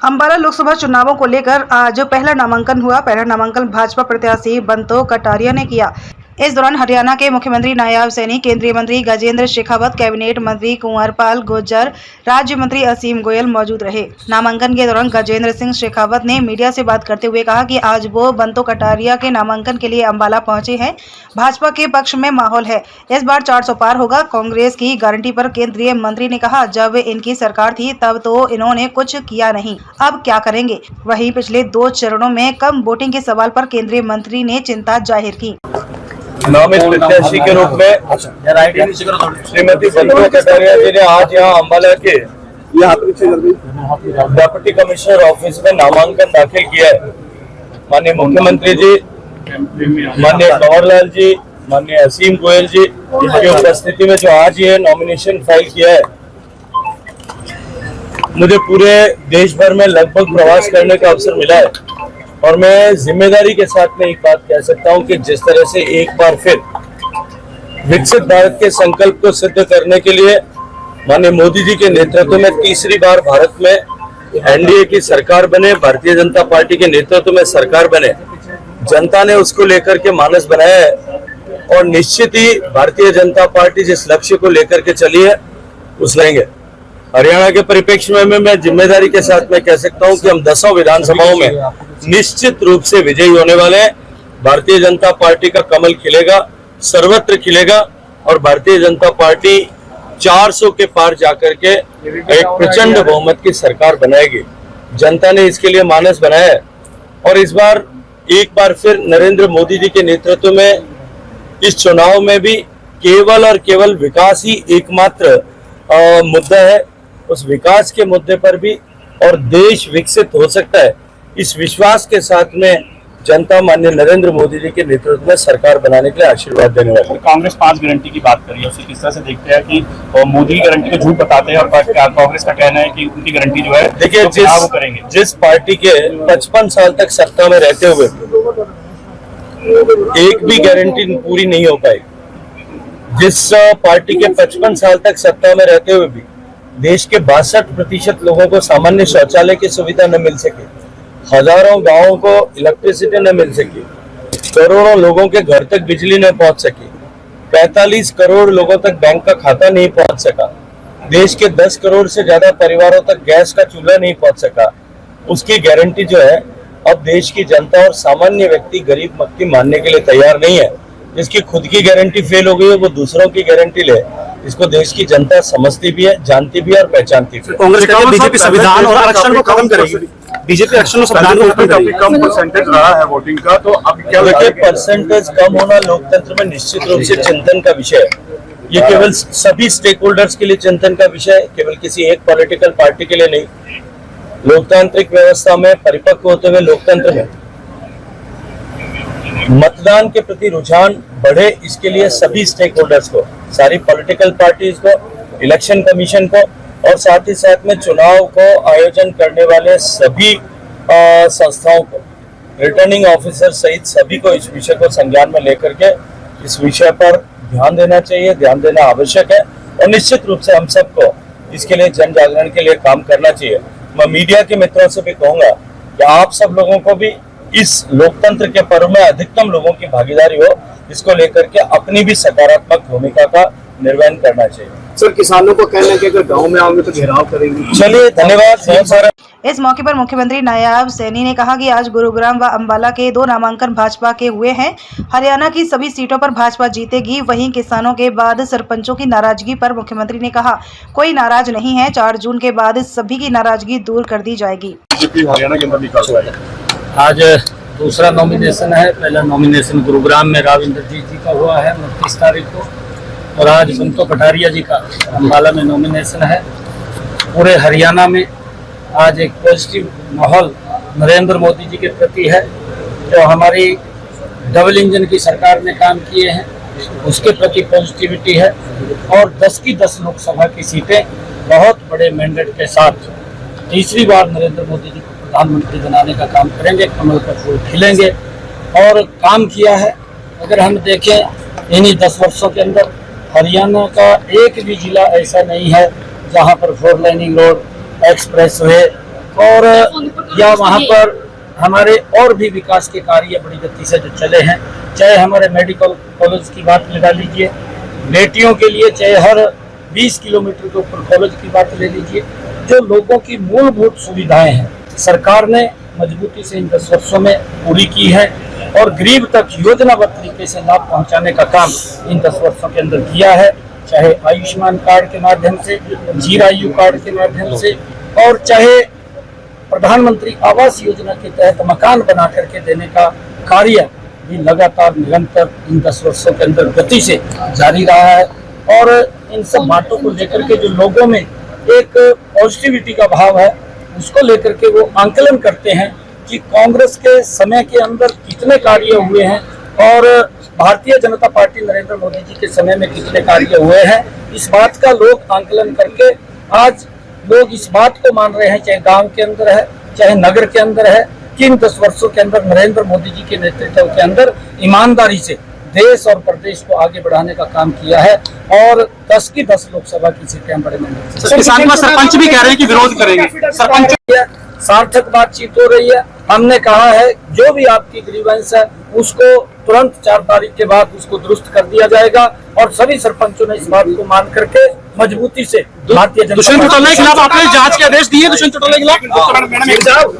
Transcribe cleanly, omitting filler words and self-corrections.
अंबाला लोकसभा चुनावों को लेकर आज पहला नामांकन हुआ। पहला नामांकन भाजपा प्रत्याशी बंतो कटारिया ने किया। इस दौरान हरियाणा के मुख्यमंत्री नायब सैनी, केंद्रीय मंत्री गजेंद्र शेखावत, कैबिनेट मंत्री कुंवरपाल गुर्जर, राज्य मंत्री असीम गोयल मौजूद रहे। नामांकन के दौरान गजेंद्र सिंह शेखावत ने मीडिया से बात करते हुए कहा कि आज वो बंतो कटारिया के नामांकन के लिए अंबाला पहुंचे हैं। भाजपा के पक्ष में माहौल है, इस बार 400 पार होगा। कांग्रेस की गारंटी पर केंद्रीय मंत्री ने कहा, जब इनकी सरकार थी तब तो इन्होंने कुछ किया नहीं, अब क्या करेंगे। वहीं पिछले 2 चरणों में कम वोटिंग के सवाल पर केंद्रीय मंत्री ने चिंता जाहिर की। नामित प्रत्याशी के रूप में श्रीमती बंतो कटारिया जी ने आज यहाँ अंबाला के डिप्टी कमिश्नर ऑफिस में नामांकन दाखिल किया है। माननीय मुख्यमंत्री जी, माननीय कंवरलाल जी, माननीय असीम गोयल जी की उपस्थिति में जो आज ये नॉमिनेशन फाइल किया है, मुझे पूरे देश भर में लगभग प्रवास करने का अवसर मिला है और मैं जिम्मेदारी के साथ में एक बात कह सकता हूं कि जिस तरह से एक बार फिर विकसित भारत के संकल्प को सिद्ध करने के लिए माननीय मोदी जी के नेतृत्व में तीसरी बार भारत में एनडीए की सरकार बने, भारतीय जनता पार्टी के नेतृत्व में सरकार बने, जनता ने उसको लेकर के मानस बनाया है और निश्चित ही भारतीय जनता पार्टी जिस लक्ष्य को लेकर के चली है उस लेंगे। हरियाणा के परिप्रेक्ष्य में मैं जिम्मेदारी के साथ में कह सकता हूं कि हम 10 विधानसभाओं में निश्चित रूप से विजयी होने वाले हैं। भारतीय जनता पार्टी का कमल खिलेगा, सर्वत्र खिलेगा और भारतीय जनता पार्टी 400 के पार जाकर के एक प्रचंड बहुमत की सरकार बनाएगी। जनता ने इसके लिए मानस बनाया है और इस बार एक बार फिर नरेंद्र मोदी जी के नेतृत्व में इस चुनाव में भी केवल और केवल विकास ही एकमात्र मुद्दा है। उस विकास के मुद्दे पर भी और देश विकसित हो सकता है, इस विश्वास के साथ में जनता माननीय नरेंद्र मोदी जी के नेतृत्व में सरकार बनाने के लिए आशीर्वाद देने वाली है। कांग्रेस 5 गारंटी की बात कर रही है, उसे किस तरह से देखते हैं कि मोदी की गारंटी को झूठ बताते हैं और कांग्रेस का कहना है कि उनकी गारंटी जो है देखिए, जिस पार्टी के 55 साल तक सत्ता में रहते हुए एक भी गारंटी पूरी नहीं हो पाई, जिस पार्टी के 55 साल तक सत्ता में रहते हुए भी देश के 62% लोगों को सामान्य शौचालय की सुविधा न मिल सके, हजारों गांवों को इलेक्ट्रिसिटी न मिल सकी, करोड़ों लोगों के घर तक बिजली न पहुंच सकी, 45 करोड़ लोगों तक बैंक का खाता नहीं पहुंच सका, देश के 10 करोड़ से ज्यादा परिवारों तक गैस का चूल्हा नहीं पहुंच सका, उसकी गारंटी जो है अब देश की जनता और सामान्य व्यक्ति गरीब व्यक्ति मानने के लिए तैयार नहीं है। जिसकी खुद की गारंटी फेल हो गई है वो दूसरों की गारंटी ले, इसको देश की जनता समझती भी है, जानती भी है और पहचानती भी है। कांग्रेस कहती है बीजेपी संविधान और आरक्षण को खत्म करेगी। बीजेपी आरक्षण और संविधान को काफी कम परसेंटेज रहा है वोटिंग का, तो अब क्या देखिए, परसेंटेज कम होना लोकतंत्र में निश्चित रूप से चिंतन का विषय है। ये केवल सभी स्टेक होल्डर्स के लिए चिंतन का विषय है, केवल किसी एक पॉलिटिकल पार्टी के लिए नहीं। लोकतांत्रिक व्यवस्था में परिपक्व होते हुए लोकतंत्र में मतदान के प्रति रुझान बढ़े, इसके लिए सभी स्टेक होल्डर्स को, सारी पॉलिटिकल पार्टीज को, इलेक्शन कमीशन को और साथ ही साथ में चुनाव को आयोजन करने वाले सभी संस्थाओं को, रिटर्निंग ऑफिसर सहित सभी को इस विषय को संज्ञान में लेकर के इस विषय पर ध्यान देना चाहिए, ध्यान देना आवश्यक है और निश्चित रूप से हम सबको इसके लिए जन जागरण के लिए काम करना चाहिए। मैं मीडिया के मित्रों से भी कहूंगा कि आप सब लोगों को भी इस लोकतंत्र के पर्व में अधिकतम लोगों की भागीदारी हो, इसको लेकर के अपनी भी सकारात्मक भूमिका का निर्वहन करना चाहिए। सर, किसानों को कहना है कि अगर गांव में आओगे तो घेराव करेंगे। चलिए, धन्यवाद बहुत सारा। इस मौके पर मुख्यमंत्री नायब सैनी ने कहा कि आज गुरुग्राम व अंबाला के 2 नामांकन भाजपा के हुए हैं। हरियाणा की सभी सीटों पर भाजपा जीतेगी। वहीं किसानों के बाद सरपंचों की नाराजगी पर मुख्यमंत्री ने कहा, कोई नाराज नहीं है, 4 जून के बाद सभी की नाराजगी दूर कर दी जाएगी। हरियाणा के अंदर निकाल हुआ है। आज दूसरा नॉमिनेशन है। पहला नॉमिनेशन गुरुग्राम में राव इंद्रजीत जी का हुआ है 29 तारीख को और आज बंतो कटारिया जी का अंबाला में नॉमिनेशन है। पूरे हरियाणा में आज एक पॉजिटिव माहौल नरेंद्र मोदी जी के प्रति है, जो हमारी डबल इंजन की सरकार ने काम किए हैं उसके प्रति पॉजिटिविटी है और 10 की 10 लोकसभा की सीटें बहुत बड़े मैंडेट के साथ तीसरी बार नरेंद्र मोदी जी को प्रधानमंत्री बनाने का काम करेंगे। कमल का फूल खिलेंगे और काम किया है। अगर हम देखें इन्हीं 10 वर्षों के अंदर हरियाणा का एक भी जिला ऐसा नहीं है जहां पर 4 लाइनिंग रोड, एक्सप्रेस वे, और या वहाँ पर हमारे और भी विकास के कार्य बड़ी गति से जो चले हैं, चाहे हमारे मेडिकल कॉलेज की बात लगा लीजिए, बेटियों के लिए चाहे हर 20 किलोमीटर के ऊपर कॉलेज की बात ले लीजिए, जो लोगों की मूलभूत सुविधाएं हैं सरकार ने मजबूती से इन 10 वर्षों में पूरी की है और गरीब तक योजनाबद्ध तरीके से लाभ पहुंचाने का काम इन 10 वर्षों के अंदर किया है, चाहे आयुष्मान कार्ड के माध्यम से, जीरायु कार्ड के माध्यम से, और चाहे प्रधानमंत्री आवास योजना के तहत मकान बना करके देने का कार्य भी लगातार निरंतर इन 10 वर्षों के अंदर गति से जारी रहा है। और इन सब बातों को लेकर के जो लोगों में एक पॉजिटिविटी का भाव है, उसको लेकर के वो आंकलन करते हैं कि कांग्रेस के समय के अंदर कितने कार्य हुए हैं और भारतीय जनता पार्टी नरेंद्र मोदी जी के समय में कितने कार्य हुए हैं। इस बात का लोग आंकलन करके आज लोग इस बात को मान रहे हैं, चाहे गांव के अंदर है चाहे नगर के अंदर है, कि इन 10 वर्षों के अंदर नरेंद्र मोदी जी के नेतृत्व के अंदर ईमानदारी से देश और प्रदेश को आगे बढ़ाने का काम किया है और 10 की 10 लोकसभा की सीटें बड़े मेहनत से। किसान का सरपंच भी कह रहे हैं कि विरोध करेंगे। सरपंच सार्थक बातचीत हो रही है। हमने कहा है जो भी आपकी ग्रीवेंस है उसको तुरंत 4 तारीख के बाद उसको दुरुस्त कर दिया जाएगा और सभी सरपंचों ने इस बात को मान करके मजबूती से भारतीय जनता दुष्यंत चौटाला के खिलाफ आपने जांच के आदेश दिए। दुष्यंत चौटाला के खिलाफ